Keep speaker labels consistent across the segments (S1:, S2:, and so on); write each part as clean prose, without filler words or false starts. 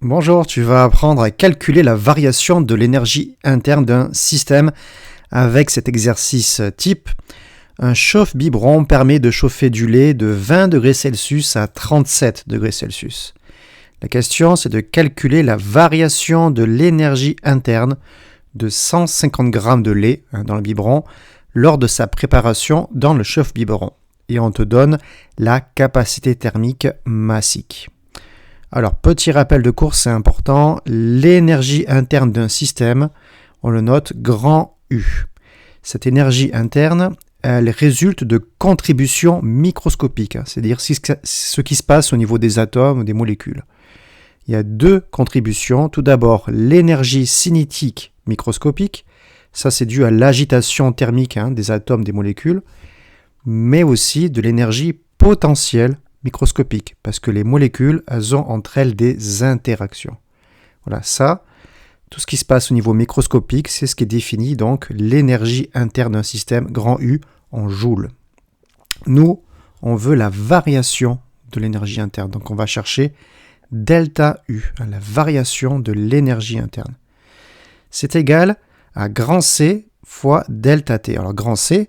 S1: Bonjour, tu vas apprendre à calculer la variation de l'énergie interne d'un système avec cet exercice type. Un chauffe-biberon permet de chauffer du lait de 20 degrés Celsius à 37 degrés Celsius. La question, c'est de calculer la variation de l'énergie interne de 150 g de lait dans le biberon lors de sa préparation dans le chauffe-biberon. Et on te donne la capacité thermique massique. Alors, petit rappel de course, c'est important. L'énergie interne d'un système, on le note grand U. Cette énergie interne, elle résulte de contributions microscopiques, c'est-à-dire ce qui se passe au niveau des atomes ou des molécules. Il y a deux contributions. Tout d'abord, l'énergie cinétique microscopique. Ça, c'est dû à l'agitation thermique des atomes, des molécules, mais aussi de l'énergie potentielle microscopique, parce que les molécules, elles ont entre elles des interactions. Voilà, ça, tout ce qui se passe au niveau microscopique, c'est ce qui définit donc l'énergie interne d'un système, grand U, en joules. Nous, on veut la variation de l'énergie interne, donc on va chercher delta U, la variation de l'énergie interne. C'est égal à grand C fois delta T. Alors grand C,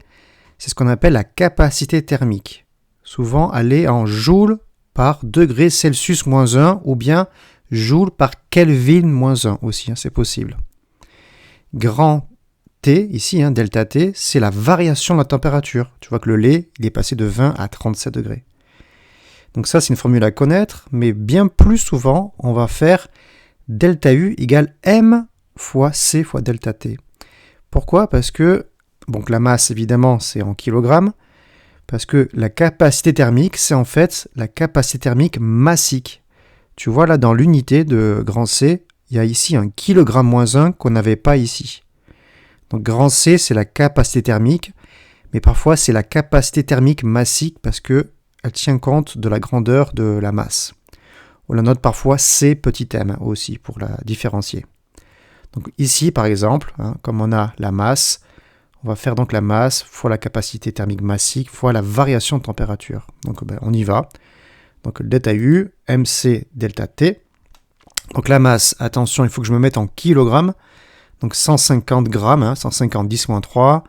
S1: c'est ce qu'on appelle la capacité thermique. Souvent, elle est en joules par degré Celsius moins 1 ou bien joules par Kelvin moins 1 aussi, c'est possible. Grand T, ici, delta T, c'est la variation de la température. Tu vois que le lait, il est passé de 20 à 37 degrés. Donc ça, c'est une formule à connaître, mais bien plus souvent, on va faire delta U égale M fois C fois delta T. Pourquoi ? Parce que, donc la masse, évidemment, c'est en kilogrammes, parce que la capacité thermique, c'est en fait la capacité thermique massique. Tu vois là, dans l'unité de grand C, il y a ici un kilogramme moins 1 qu'on n'avait pas ici. Donc grand C, c'est la capacité thermique, mais parfois c'est la capacité thermique massique parce qu'elle tient compte de la grandeur de la masse. On la note parfois C petit m aussi pour la différencier. Donc ici, par exemple, comme on a la masse, on va faire donc la masse fois la capacité thermique massique fois la variation de température. Donc on y va. Donc delta U, MC delta T. Donc la masse, attention, il faut que je me mette en kilogrammes. Donc 150 grammes, 150 10-3.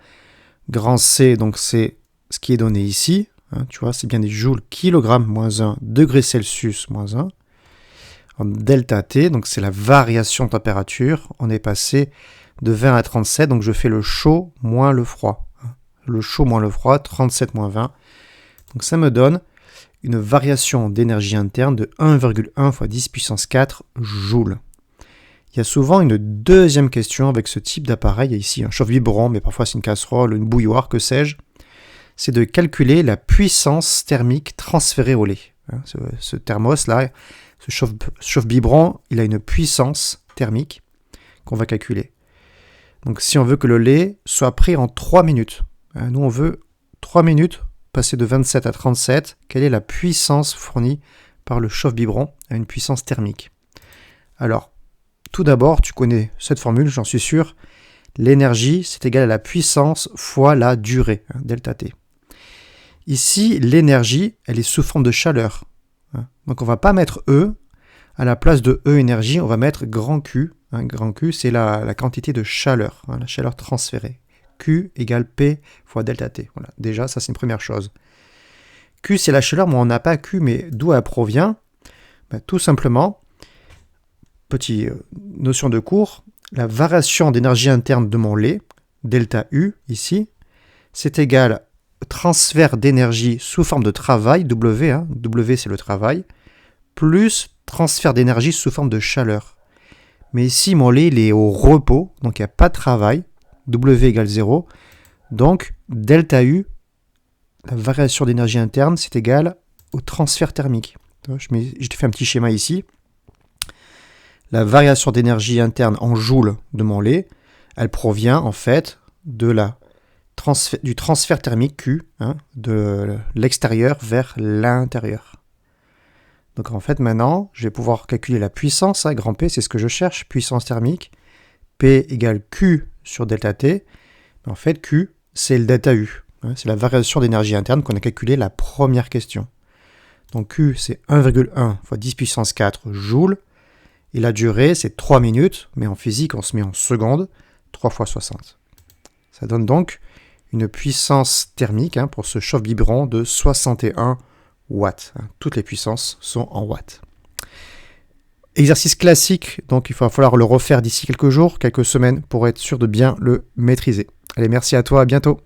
S1: Grand C, donc c'est ce qui est donné ici. Tu vois, c'est bien des joules kilogramme moins 1, degré Celsius moins 1. En delta T, donc c'est la variation de température. On est passé de 20 à 37, donc je fais le chaud moins le froid. Le chaud moins le froid, 37 moins 20. Donc ça me donne une variation d'énergie interne de 1,1 fois 10 puissance 4 joules. Il y a souvent une deuxième question avec ce type d'appareil. Il y a ici un chauffe-biberon, mais parfois c'est une casserole, une bouilloire, que sais-je. C'est de calculer la puissance thermique transférée au lait. Ce thermos-là, ce chauffe-biberon, il a une puissance thermique qu'on va calculer. Donc si on veut que le lait soit pris en 3 minutes, nous on veut 3 minutes, passer de 27 à 37, quelle est la puissance fournie par le chauffe-biberon à une puissance thermique ? Alors, tout d'abord, tu connais cette formule, j'en suis sûr, l'énergie c'est égal à la puissance fois la durée, delta T. Ici, l'énergie, elle est sous forme de chaleur. Donc on ne va pas mettre E, à la place de E énergie, on va mettre grand Q. Grand Q, c'est la quantité de chaleur, la chaleur transférée. Q égale P fois delta T. Voilà. Déjà, ça c'est une première chose. Q, c'est la chaleur, mais on n'a pas Q, mais d'où elle provient ? Tout simplement, petite notion de cours, la variation d'énergie interne de mon lait, delta U, ici, c'est égal au transfert d'énergie sous forme de travail, W, W c'est le travail, plus transfert d'énergie sous forme de chaleur. Mais ici, mon lait, il est au repos, donc il n'y a pas de travail. W égale 0. Donc, delta U, la variation d'énergie interne, c'est égal au transfert thermique. Je te fais un petit schéma ici. La variation d'énergie interne en joules de mon lait, elle provient en fait du transfert thermique Q, de l'extérieur vers l'intérieur. Donc en fait, maintenant, je vais pouvoir calculer la puissance, grand P, c'est ce que je cherche, puissance thermique. P égale Q sur delta T. Mais en fait, Q, c'est le delta U. C'est la variation d'énergie interne qu'on a calculée la première question. Donc Q, c'est 1,1 fois 10 puissance 4 joules. Et la durée, c'est 3 minutes, mais en physique, on se met en secondes, 3 fois 60. Ça donne donc une puissance thermique pour ce chauffe biberon de 61 watts. Toutes les puissances sont en watts. Exercice classique, donc il va falloir le refaire d'ici quelques jours, quelques semaines, pour être sûr de bien le maîtriser. Allez, merci à toi, à bientôt.